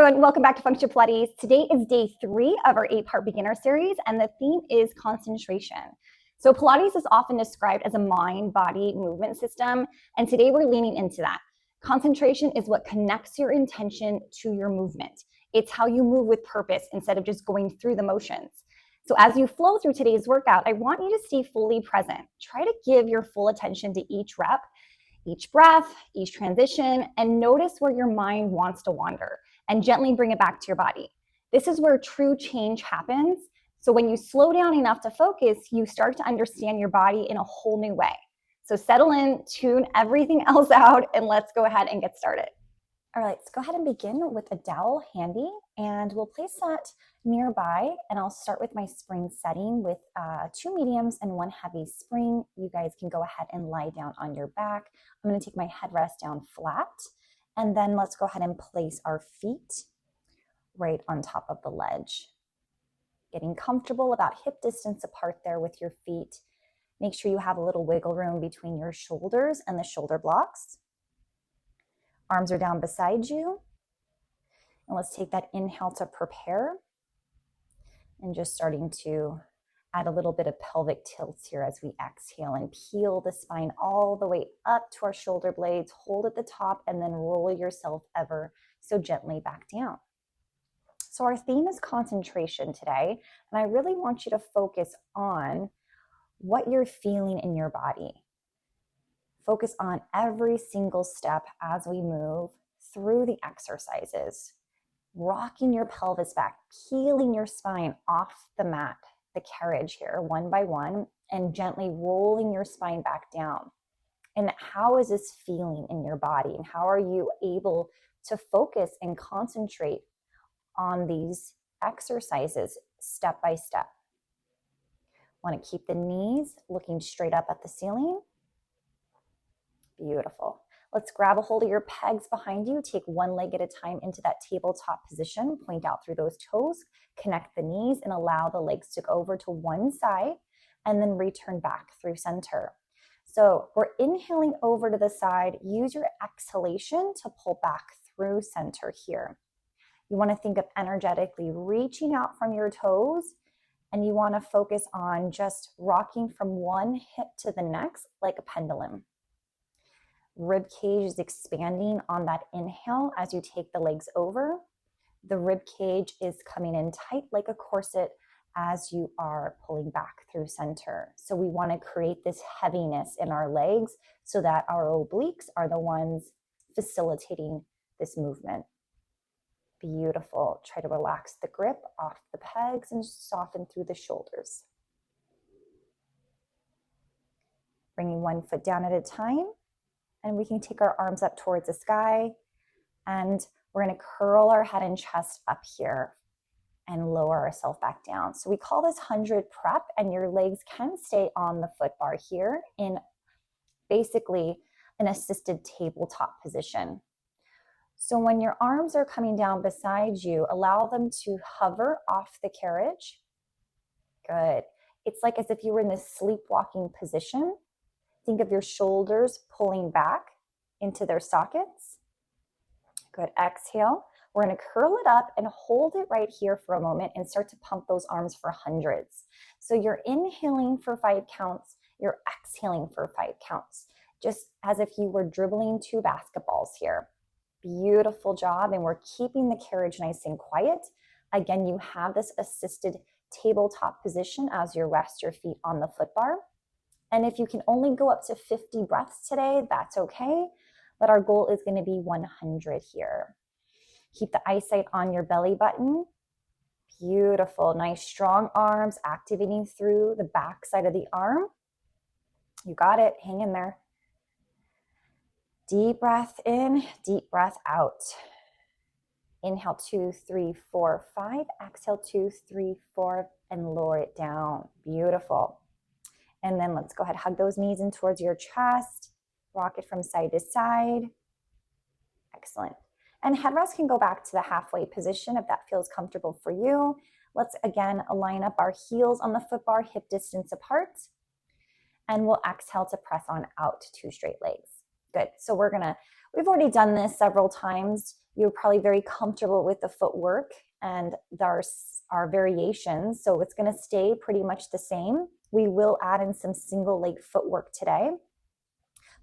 everyone, welcome back to Function Pilates. Today is day 3 of our 8-part beginner series, and the theme is concentration. So Pilates is often described as a mind-body movement system, and today we're leaning into that. Concentration is what connects your intention to your movement. It's how you move with purpose instead of just going through the motions. So as you flow through today's workout, I want you to stay fully present. Try to give your full attention to each rep, each breath, each transition, and notice where your mind wants to wander and gently bring it back to your body. This is where true change happens. So when you slow down enough to focus, you start to understand your body in a whole new way. So settle in, tune everything else out, and let's go ahead and get started. All right, let's go ahead and begin with a dowel handy, and we'll place that nearby, and I'll start with my spring setting with 2 mediums and 1 heavy spring. You guys can go ahead and lie down on your back. I'm going to take my headrest down flat, and then let's go ahead and place our feet right on top of the ledge. Getting comfortable about hip distance apart there with your feet. Make sure you have a little wiggle room between your shoulders and the shoulder blocks. Arms are down beside you. And let's take that inhale to prepare. And just starting to add a little bit of pelvic tilt here as we exhale and peel the spine all the way up to our shoulder blades. Hold at the top and then roll yourself ever so gently back down. So our theme is concentration today. And I really want you to focus on what you're feeling in your body. Focus on every single step as we move through the exercises. Rocking your pelvis back, peeling your spine off the mat, the carriage here, one by one, and gently rolling your spine back down. And how is this feeling in your body? And how are you able to focus and concentrate on these exercises step by step? Want to keep the knees looking straight up at the ceiling. Beautiful. Let's grab a hold of your pegs behind you. Take one leg at a time into that tabletop position. Point out through those toes. Connect the knees and allow the legs to go over to one side and then return back through center. So we're inhaling over to the side. Use your exhalation to pull back through center here. You want to think of energetically reaching out from your toes, and you want to focus on just rocking from one hip to the next like a pendulum. Rib cage is expanding on that inhale as you take the legs over. The rib cage is coming in tight like a corset as you are pulling back through center. So we want to create this heaviness in our legs so that our obliques are the ones facilitating this movement. Beautiful. Try to relax the grip off the pegs and soften through the shoulders. Bringing one foot down at a time. And we can take our arms up towards the sky, and we're going to curl our head and chest up here and lower ourselves back down. So we call this 100 prep, and your legs can stay on the foot bar here in basically an assisted tabletop position. So when your arms are coming down beside you, allow them to hover off the carriage. Good. It's like as if you were in this sleepwalking position. Think of your shoulders pulling back into their sockets. Good. Exhale. We're going to curl it up and hold it right here for a moment and start to pump those arms for hundreds. So you're inhaling for 5 counts. You're exhaling for 5 counts, just as if you were dribbling 2 basketballs here. Beautiful job. And we're keeping the carriage nice and quiet. Again, you have this assisted tabletop position as you rest your feet on the foot bar. And if you can only go up to 50 breaths today, that's okay. But our goal is going to be 100 here. Keep the eyesight on your belly button. Beautiful. Nice strong arms activating through the back side of the arm. You got it. Hang in there. Deep breath in, deep breath out. Inhale 2, 3, 4, 5. Exhale 2, 3, 4, and lower it down. Beautiful. And then let's go ahead, hug those knees in towards your chest. Rock it from side to side. Excellent. And headrest can go back to the halfway position if that feels comfortable for you. Let's again align up our heels on the foot bar, hip distance apart. And we'll exhale to press on out to 2 straight legs. Good. So we've already done this several times. You're probably very comfortable with the footwork and our variations, so it's going to stay pretty much the same. We will add in some single leg footwork today,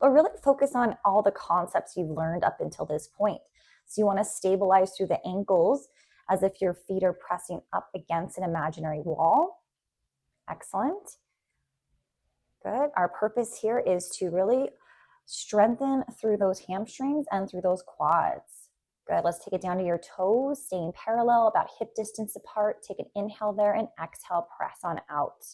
but really focus on all the concepts you've learned up until this point. So you want to stabilize through the ankles as if your feet are pressing up against an imaginary wall. Excellent. Good. Our purpose here is to really strengthen through those hamstrings and through those quads. Good. Let's take it down to your toes, staying parallel, about hip distance apart. Take an inhale there and exhale, press on out.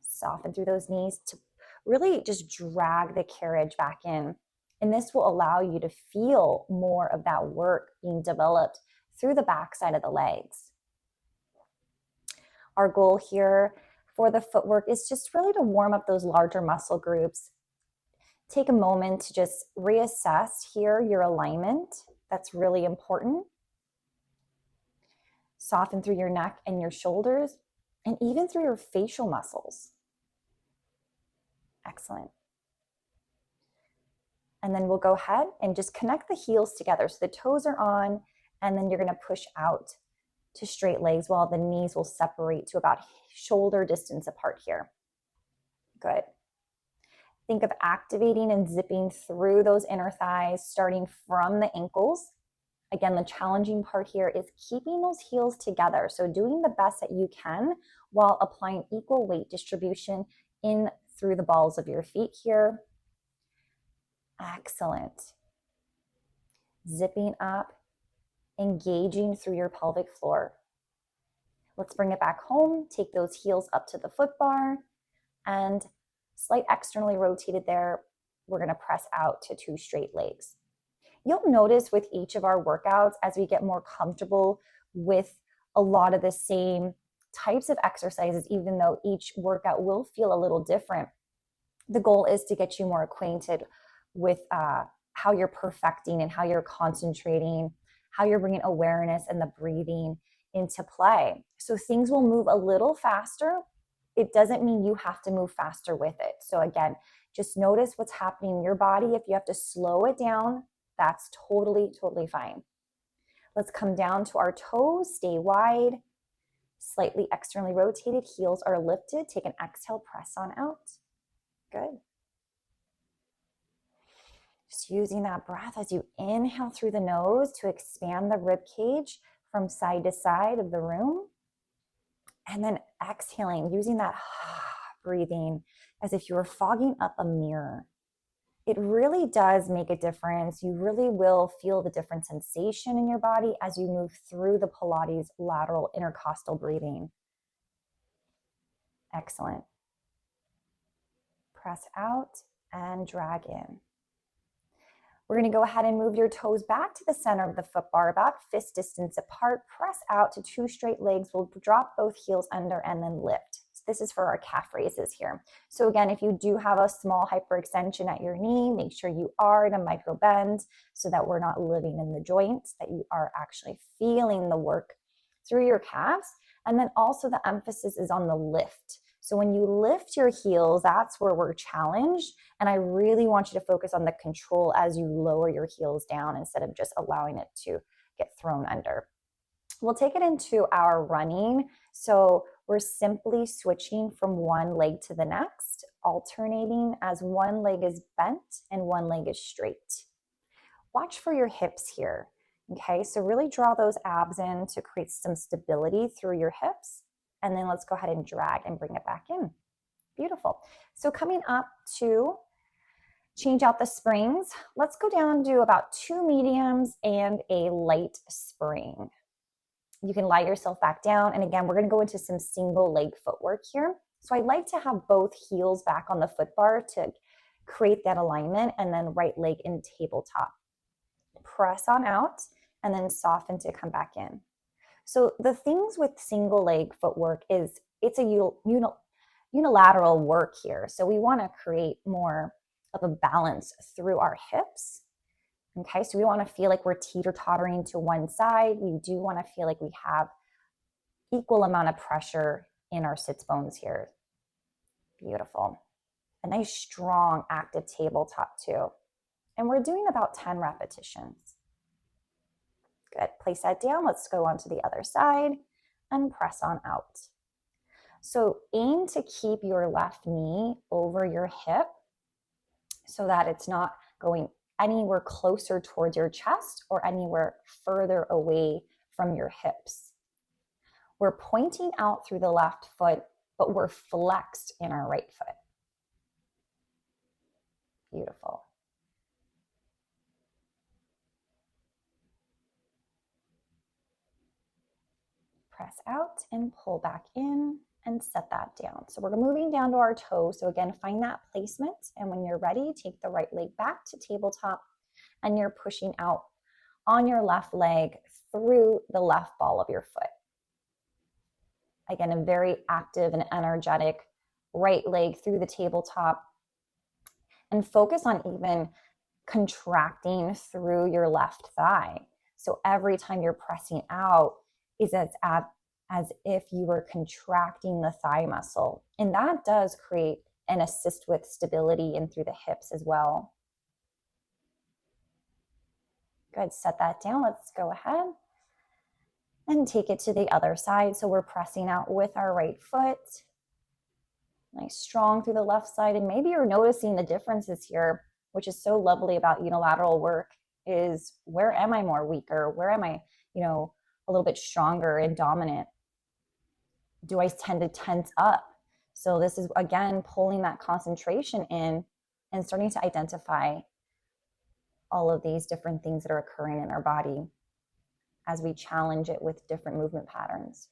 Soften through those knees to really just drag the carriage back in. And this will allow you to feel more of that work being developed through the backside of the legs. Our goal here for the footwork is just really to warm up those larger muscle groups. Take a moment to just reassess here your alignment. That's really important. Soften through your neck and your shoulders, and even through your facial muscles. Excellent. And then we'll go ahead and just connect the heels together. So the toes are on, and then you're going to push out to straight legs while the knees will separate to about shoulder distance apart here. Good. Think of activating and zipping through those inner thighs, starting from the ankles. Again, the challenging part here is keeping those heels together. So doing the best that you can while applying equal weight distribution in through the balls of your feet here. Excellent. Zipping up, engaging through your pelvic floor. Let's bring it back home. Take those heels up to the foot bar and slight externally rotated there. We're going to press out to two straight legs. You'll notice with each of our workouts, as we get more comfortable with a lot of the same types of exercises, even though each workout will feel a little different, the goal is to get you more acquainted with how you're perfecting and how you're concentrating, how you're bringing awareness and the breathing into play. So things will move a little faster. It doesn't mean you have to move faster with it. So again, just notice what's happening in your body. If you have to slow it down, that's totally fine. Let's come down to our toes, stay wide, slightly externally rotated, heels are lifted. Take an exhale, press on out. Good. Just using that breath as you inhale through the nose to expand the rib cage from side to side of the room. And then exhaling, using that breathing as if you were fogging up a mirror. It really does make a difference. You really will feel the different sensation in your body as you move through the Pilates lateral intercostal breathing. Excellent. Press out and drag in. We're going to go ahead and move your toes back to the center of the foot bar, about fist distance apart. Press out to two straight legs. We'll drop both heels under and then lift. So this is for our calf raises here. So again, if you do have a small hyperextension at your knee, make sure you are in a micro bend so that we're not living in the joints, that you are actually feeling the work through your calves. And then also the emphasis is on the lift. So when you lift your heels, that's where we're challenged. And I really want you to focus on the control as you lower your heels down instead of just allowing it to get thrown under. We'll take it into our running. So we're simply switching from one leg to the next, alternating as one leg is bent and one leg is straight. Watch for your hips here. Okay, so really draw those abs in to create some stability through your hips. And then let's go ahead and drag and bring it back in. Beautiful. So coming up to change out the springs, let's go down to about 2 mediums and a light spring. You can lie yourself back down. And again, we're going to go into some single leg footwork here. So I like to have both heels back on the foot bar to create that alignment, and then right leg in tabletop. Press on out and then soften to come back in. So the things with single leg footwork is it's a unilateral work here. So we want to create more of a balance through our hips. Okay, so we want to feel like we're teeter-tottering to one side. We do want to feel like we have equal amount of pressure in our sits bones here. Beautiful. A nice, strong, active tabletop too. And we're doing about 10 repetitions. Good. Place that down. Let's go on to the other side and press on out. So aim to keep your left knee over your hip so that it's not going anywhere closer towards your chest or anywhere further away from your hips. We're pointing out through the left foot, but we're flexed in our right foot. Beautiful. Press out and pull back in and set that down. So we're moving down to our toes. So again, find that placement. And when you're ready, take the right leg back to tabletop and you're pushing out on your left leg through the left ball of your foot. Again, a very active and energetic right leg through the tabletop. And focus on even contracting through your left thigh. So every time you're pressing out is as if you were contracting the thigh muscle. And that does create and assist with stability in through the hips as well. Good, set that down. Let's go ahead and take it to the other side. So we're pressing out with our right foot. Nice, strong through the left side. And maybe you're noticing the differences here, which is so lovely about unilateral work, is where am I more weaker? Where am I, a little bit stronger and dominant? Do I tend to tense up? So this is, again, pulling that concentration in and starting to identify all of these different things that are occurring in our body as we challenge it with different movement patterns.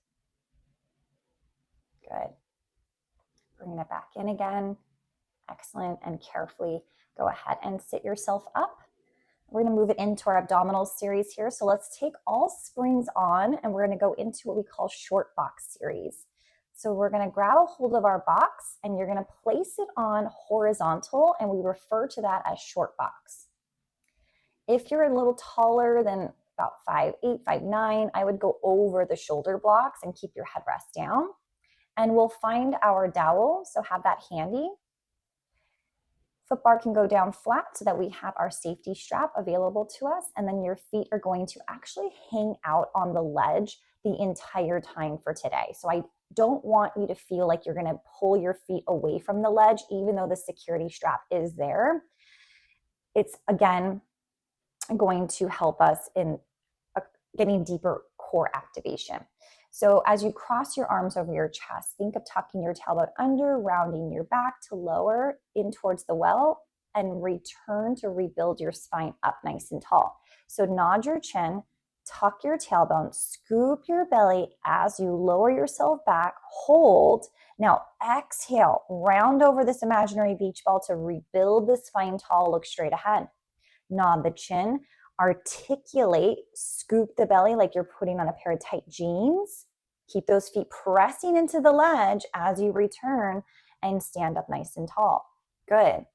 Good. Bring it back in again. Excellent. And carefully go ahead and sit yourself up. We're going to move it into our abdominal series here. So let's take all springs on and we're going to go into what we call short box series. So we're going to grab a hold of our box and you're going to place it on horizontal, and we refer to that as short box. If you're a little taller than about 5'8", 5'9", I would go over the shoulder blocks and keep your headrest down. And we'll find our dowel, so have that handy. Foot bar can go down flat so that we have our safety strap available to us, and then your feet are going to actually hang out on the ledge the entire time for today. So I don't want you to feel like you're going to pull your feet away from the ledge, even though the security strap is there. It's, again, going to help us in getting deeper core activation. So as you cross your arms over your chest, think of tucking your tailbone under, rounding your back to lower in towards the well, and return to rebuild your spine up nice and tall. So nod your chin, tuck your tailbone, scoop your belly as you lower yourself back, hold. Now exhale, round over this imaginary beach ball to rebuild the spine tall, look straight ahead. Nod the chin, articulate, scoop the belly like you're putting on a pair of tight jeans. Keep those feet pressing into the ledge as you return and stand up nice and tall. Good.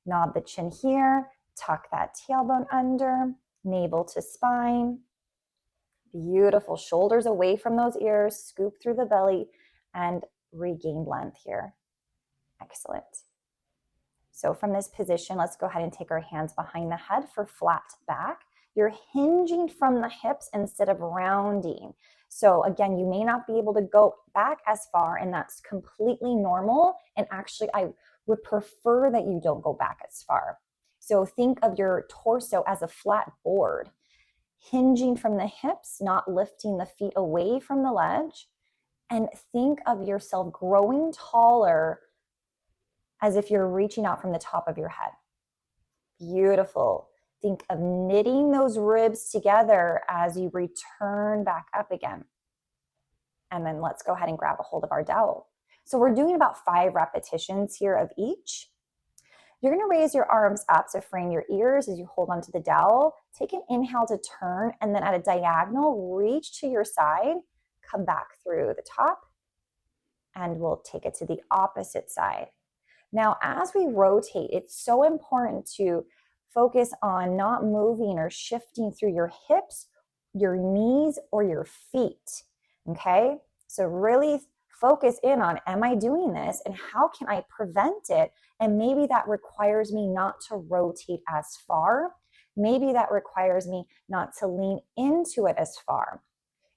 Nod the chin here, tuck that tailbone under, navel to spine. Beautiful. Shoulders away from those ears, scoop through the belly and regain length here. Excellent. So from this position, let's go ahead and take our hands behind the head for flat back. You're hinging from the hips instead of rounding. So again, you may not be able to go back as far, and that's completely normal. And actually, I would prefer that you don't go back as far. So think of your torso as a flat board, hinging from the hips, not lifting the feet away from the ledge. And think of yourself growing taller as if you're reaching out from the top of your head. Beautiful. Think of knitting those ribs together as you return back up again. And then let's go ahead and grab a hold of our dowel. So we're doing about 5 repetitions here of each. You're going to raise your arms up to frame your ears as you hold onto the dowel. Take an inhale to turn, and then at a diagonal, reach to your side, come back through the top, and we'll take it to the opposite side. Now, as we rotate, it's so important to focus on not moving or shifting through your hips, your knees, or your feet, okay? So really focus in on, am I doing this, and how can I prevent it? And maybe that requires me not to rotate as far. maybe that requires me not to lean into it as far.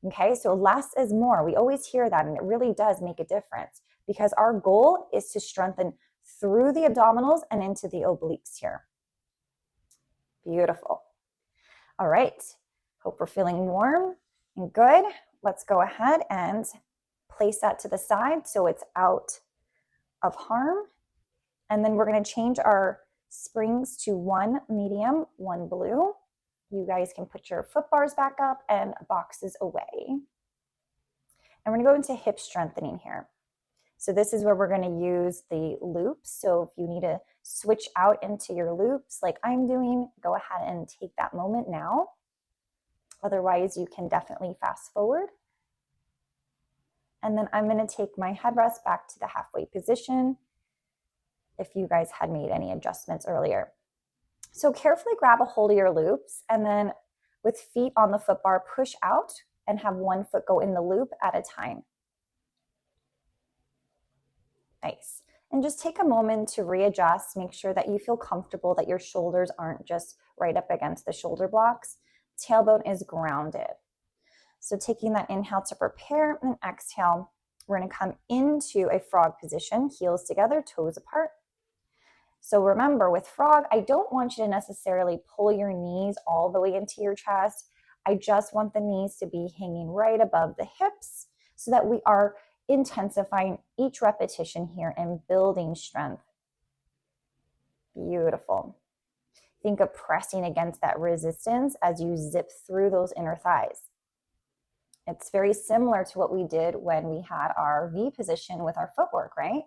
Okay, so less is more. We always hear that, and it really does make a difference because our goal is to strengthen through the abdominals and into the obliques here. Beautiful. All right, hope we're feeling warm and good. Let's go ahead and place that to the side so it's out of harm. And then we're going to change our springs to 1 medium, 1 blue. You guys can put your foot bars back up and boxes away. And we're going to go into hip strengthening here. So this is where we're going to use the loops. So if you need to switch out into your loops like I'm doing, go ahead and take that moment now. Otherwise, you can definitely fast forward. And then I'm going to take my headrest back to the halfway position if you guys had made any adjustments earlier. So carefully grab a hold of your loops and then with feet on the foot bar, push out and have one foot go in the loop at a time. Nice. And just take a moment to readjust, make sure that you feel comfortable, that your shoulders aren't just right up against the shoulder blocks. Tailbone is grounded. So taking that inhale to prepare and exhale, we're going to come into a frog position, heels together, toes apart. So remember, with frog, I don't want you to necessarily pull your knees all the way into your chest. I just want the knees to be hanging right above the hips so that we are intensifying each repetition here and building strength. Beautiful. Think of pressing against that resistance as you zip through those inner thighs. It's very similar to what we did when we had our V position with our footwork, right?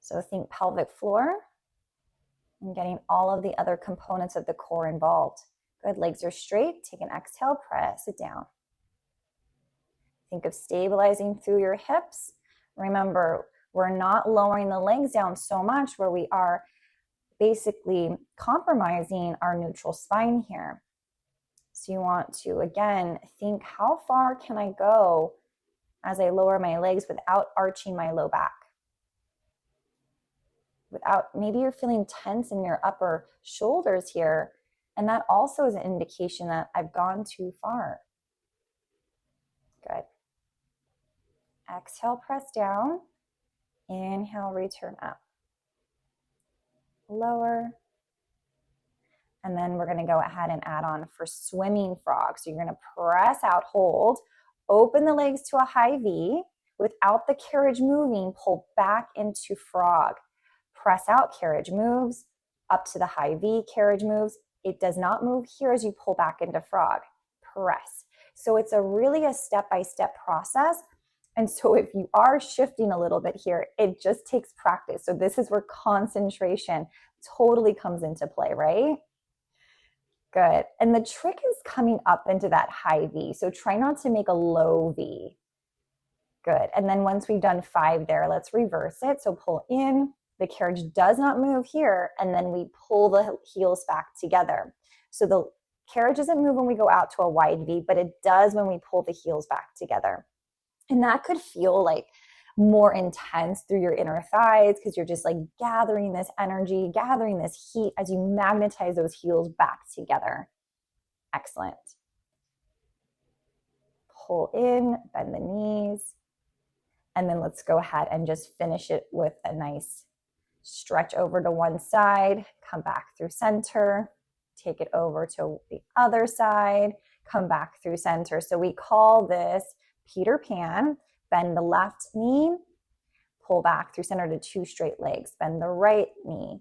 So think pelvic floor and getting all of the other components of the core involved. Good, legs are straight. Take an exhale, press it down. Think of stabilizing through your hips. Remember, we're not lowering the legs down so much where we are basically compromising our neutral spine here. So you want to, again, think how far can I go as I lower my legs without arching my low back? Maybe you're feeling tense in your upper shoulders here, and that also is an indication that I've gone too far. Good. Exhale, press down. Inhale, return up. Lower. And then we're going to go ahead and add on for swimming frog. So you're going to press out, hold, open the legs to a high V. Without the carriage moving, pull back into frog. Press out, carriage moves, up to the high V, carriage moves. It does not move here as you pull back into frog. Press. So it's really a step-by-step process. And so if you are shifting a little bit here, it just takes practice. So this is where concentration totally comes into play, right? Good. And the trick is coming up into that high V. So try not to make a low V. Good. And then once we've done 5 there, let's reverse it. So pull in. The carriage does not move here, and then we pull the heels back together. So the carriage doesn't move when we go out to a wide V, but it does when we pull the heels back together. And that could feel like more intense through your inner thighs because you're just like gathering this energy, gathering this heat as you magnetize those heels back together. Excellent. Pull in, bend the knees, and then let's go ahead and just finish it with a nice stretch over to one side, come back through center, take it over to the other side, come back through center. So we call this Peter Pan. Bend the left knee, pull back through center to 2 straight legs. Bend the right knee,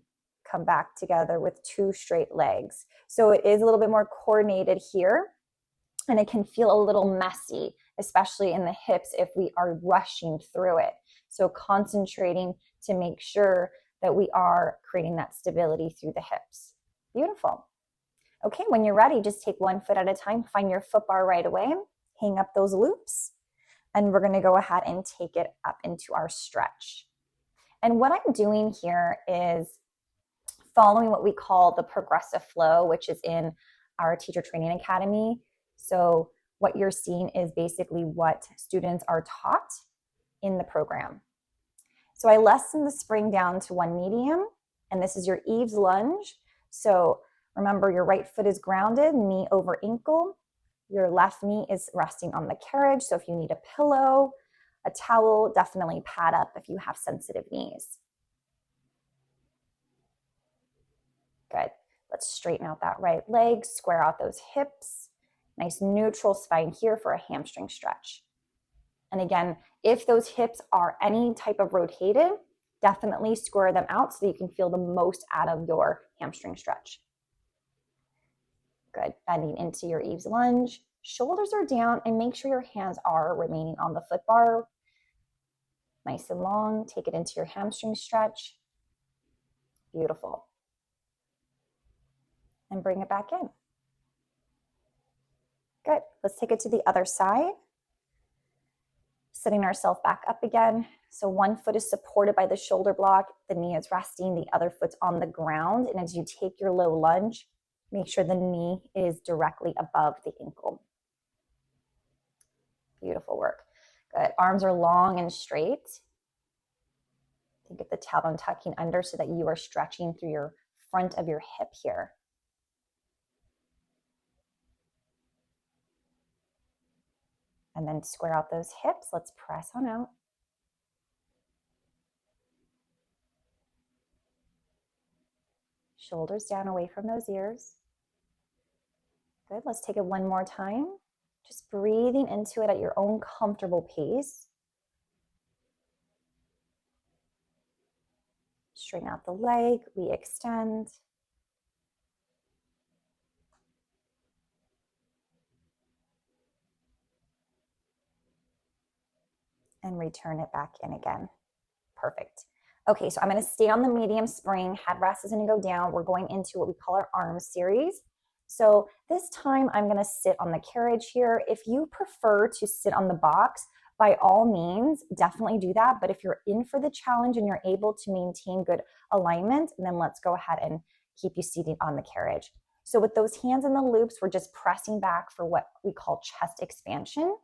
come back together with 2 straight legs. So it is a little bit more coordinated here, and it can feel a little messy, especially in the hips if we are rushing through it. So concentrating to make sure that we are creating that stability through the hips. Beautiful. Okay, when you're ready, just take 1 foot at a time, find your foot bar right away, hang up those loops, and we're gonna go ahead and take it up into our stretch. And what I'm doing here is following what we call the progressive flow, which is in our teacher training academy. So what you're seeing is basically what students are taught in the program. So I lessen the spring down to 1 medium, and this is your Eve's lunge. So Remember, your right foot is grounded, knee over ankle. Your left knee is resting on the carriage. So if you need a pillow, a towel, definitely pad up if you have sensitive knees. Good. Let's straighten out that right leg, square out those hips. Nice neutral spine here for a hamstring stretch. And again, if those hips are any type of rotated, definitely square them out so that you can feel the most out of your hamstring stretch. Good. Bending into your eaves lunge. Shoulders are down and make sure your hands are remaining on the foot bar. Nice and long. Take it into your hamstring stretch. Beautiful. And bring it back in. Good. Let's take it to the other side. Setting ourselves back up again. So one foot is supported by the shoulder block. The knee is resting. The other foot's on the ground. And as you take your low lunge, make sure the knee is directly above the ankle. Beautiful work. Good. Arms are long and straight. Think of the tailbone tucking under so that you are stretching through your front of your hip here. And then square out those hips. Let's press on out. Shoulders down away from those ears. Good. Let's take it one more time. Just breathing into it at your own comfortable pace. Straighten out the leg. We extend. And return it back in again. Perfect. Okay, so I'm going to stay on the medium spring. Headrest is going to go down. We're going into what we call our arm series. So this time I'm going to sit on the carriage here. If you prefer to sit on the box, by all means, definitely do that. But if you're in for the challenge and you're able to maintain good alignment, then let's go ahead and keep you seated on the carriage. So with those hands in the loops, we're just pressing back for what we call chest expansion.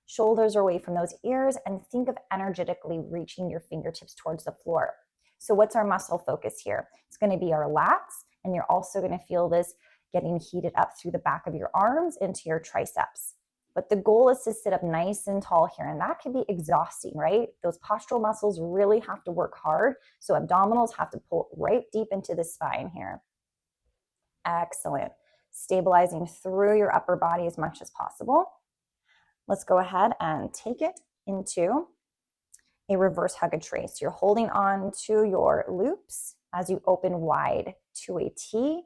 Shoulders are away from those ears, and think of energetically reaching your fingertips towards the floor. So what's our muscle focus here? It's going to be our lats, and you're also going to feel this getting heated up through the back of your arms into your triceps. But the goal is to sit up nice and tall here, and that can be exhausting, right? Those postural muscles really have to work hard, so abdominals have to pull right deep into the spine here. Excellent. Stabilizing through your upper body as much as possible. Let's go ahead and take it into a reverse hug tree. So you're holding on to your loops as you open wide to a T,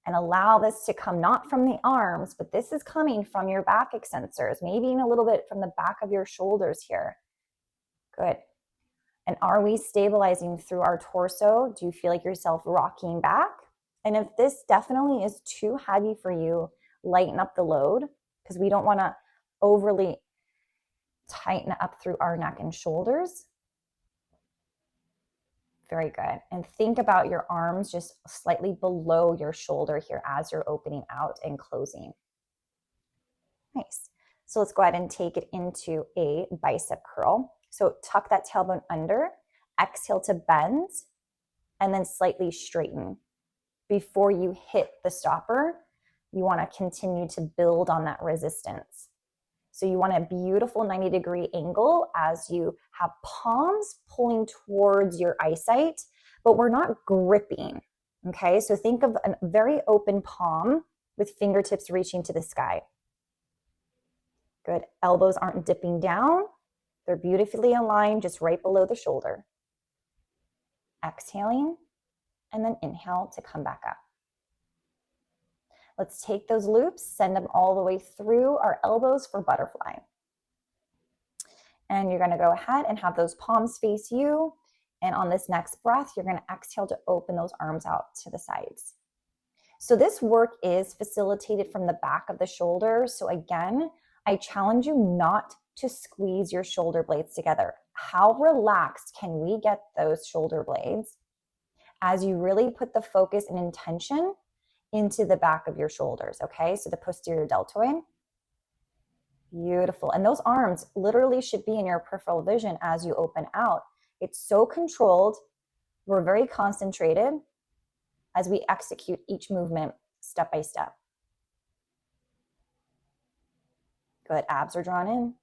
and allow this to come not from the arms, but this is coming from your back extensors, maybe even a little bit from the back of your shoulders here. Good. And are we stabilizing through our torso? Do you feel like yourself rocking back? And if this definitely is too heavy for you, lighten up the load, because we don't want to overly tighten up through our neck and shoulders. Very good. And think about your arms just slightly below your shoulder here as you're opening out and closing. Nice. So let's go ahead and take it into a bicep curl. So tuck that tailbone under, exhale to bend, and then slightly straighten. Before you hit the stopper, you want to continue to build on that resistance. So you want a beautiful 90-degree angle as you have palms pulling towards your eyesight, but we're not gripping, okay? So think of a very open palm with fingertips reaching to the sky. Good. Elbows aren't dipping down. They're beautifully aligned just right below the shoulder. Exhaling, and then inhale to come back up. Let's take those loops, send them all the way through our elbows for butterfly. And you're going to go ahead and have those palms face you. And on this next breath, you're going to exhale to open those arms out to the sides. So this work is facilitated from the back of the shoulder. So again, I challenge you not to squeeze your shoulder blades together. How relaxed can we get those shoulder blades as you really put the focus and intention into the back of your shoulders, okay? So the posterior deltoid. Beautiful. And those arms literally should be in your peripheral vision as you open out. It's so controlled. We're very concentrated. as we execute each movement step by step. Good, abs are drawn in.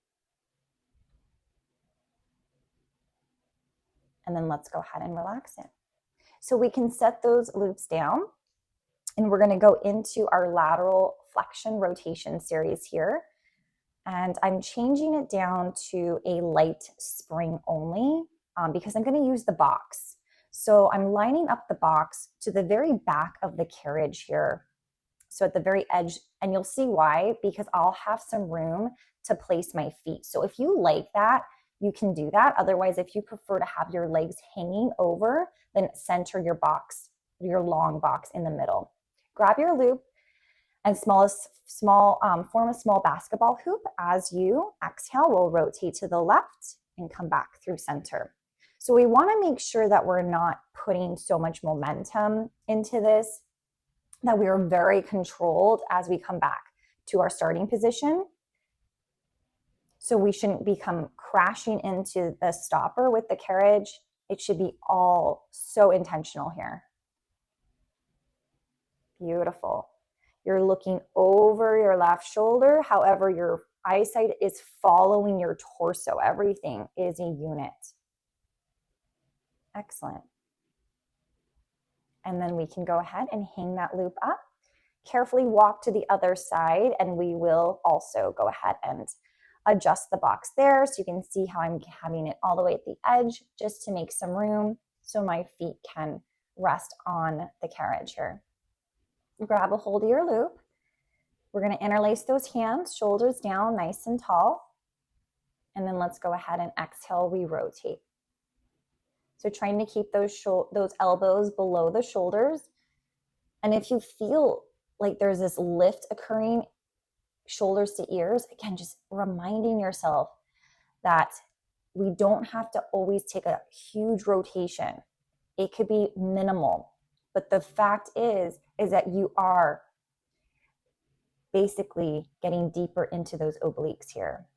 And then let's go ahead and relax it. So we can set those loops down, and we're going to go into our lateral flexion rotation series here. And I'm changing it down to a light spring only because I'm going to use the box. So I'm lining up the box to the very back of the carriage here. So at the very edge, and you'll see why, because I'll have some room to place my feet. So if you like that, you can do that. Otherwise, if you prefer to have your legs hanging over, then center your box, your long box in the middle. Grab your loop and form a small basketball hoop. As you exhale, we'll rotate to the left and come back through center. So we want to make sure that we're not putting so much momentum into this, that we are very controlled as we come back to our starting position. So we shouldn't become crashing into the stopper with the carriage. It should be all so intentional here. Beautiful. You're looking over your left shoulder. However, your eyesight is following your torso. Everything is a unit. Excellent. And then we can go ahead and hang that loop up. Carefully walk to the other side, and we will also go ahead and adjust the box there. So you can see how I'm having it all the way at the edge just to make some room so my feet can rest on the carriage here. Grab a hold of your loop. We're going to interlace those hands, shoulders down, nice and tall. And then let's go ahead and exhale, we rotate. So trying to keep those elbows below the shoulders. And if you feel like there's this lift occurring, shoulders to ears, again, just reminding yourself that we don't have to always take a huge rotation. It could be minimal. But the fact is that you are basically getting deeper into those obliques here.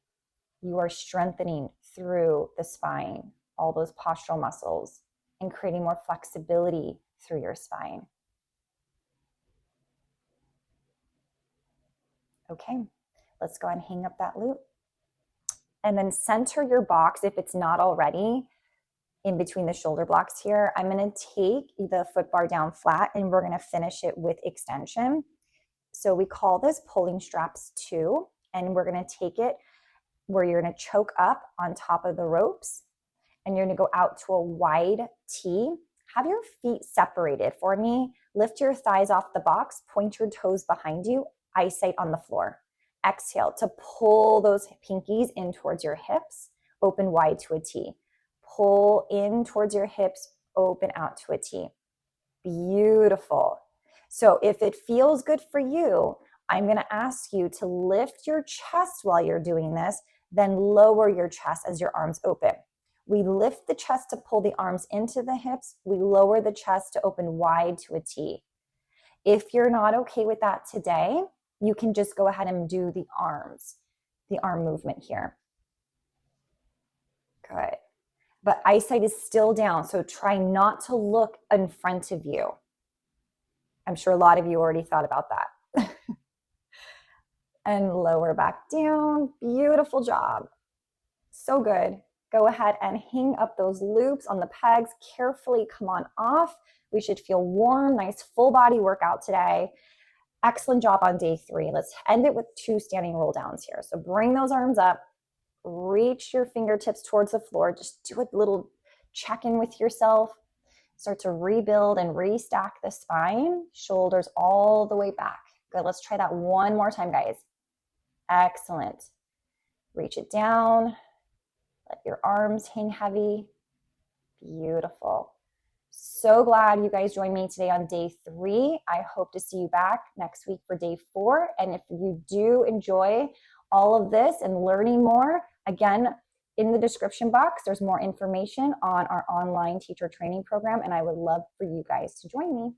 You are strengthening through the spine, all those postural muscles, and creating more flexibility through your spine. Okay, let's go ahead and hang up that loop. And then center your box if it's not already in between the shoulder blocks here. I'm going to take the foot bar down flat, and we're going to finish it with extension. So we call this pulling straps 2, and we're going to take it where you're going to choke up on top of the ropes, and you're going to go out to a wide T. Have your feet separated for me. Lift your thighs off the box, point your toes behind you, eyesight on the floor. Exhale to pull those pinkies in towards your hips, open wide to a T. Pull in towards your hips, open out to a T. Beautiful. So if it feels good for you, I'm going to ask you to lift your chest while you're doing this, then lower your chest as your arms open. We lift the chest to pull the arms into the hips. We lower the chest to open wide to a T. If you're not okay with that today, you can just go ahead and do the arms, the arm movement here. Good. But eyesight is still down, so try not to look in front of you. I'm sure a lot of you already thought about that. And lower back down. Beautiful job. So good. Go ahead and hang up those loops on the pegs. Carefully come on off. We should feel warm, nice full body workout today. Excellent job on day 3. Let's end it with 2 standing roll downs here. So bring those arms up. Reach your fingertips towards the floor. Just do a little check-in with yourself. Start to rebuild and restack the spine. Shoulders all the way back. Good. Let's try that one more time, guys. Excellent. Reach it down. Let your arms hang heavy. Beautiful. So glad you guys joined me today on day 3. I hope to see you back next week for day 4. And if you do enjoy all of this and learning more, again, in the description box, there's more information on our online teacher training program, and I would love for you guys to join me.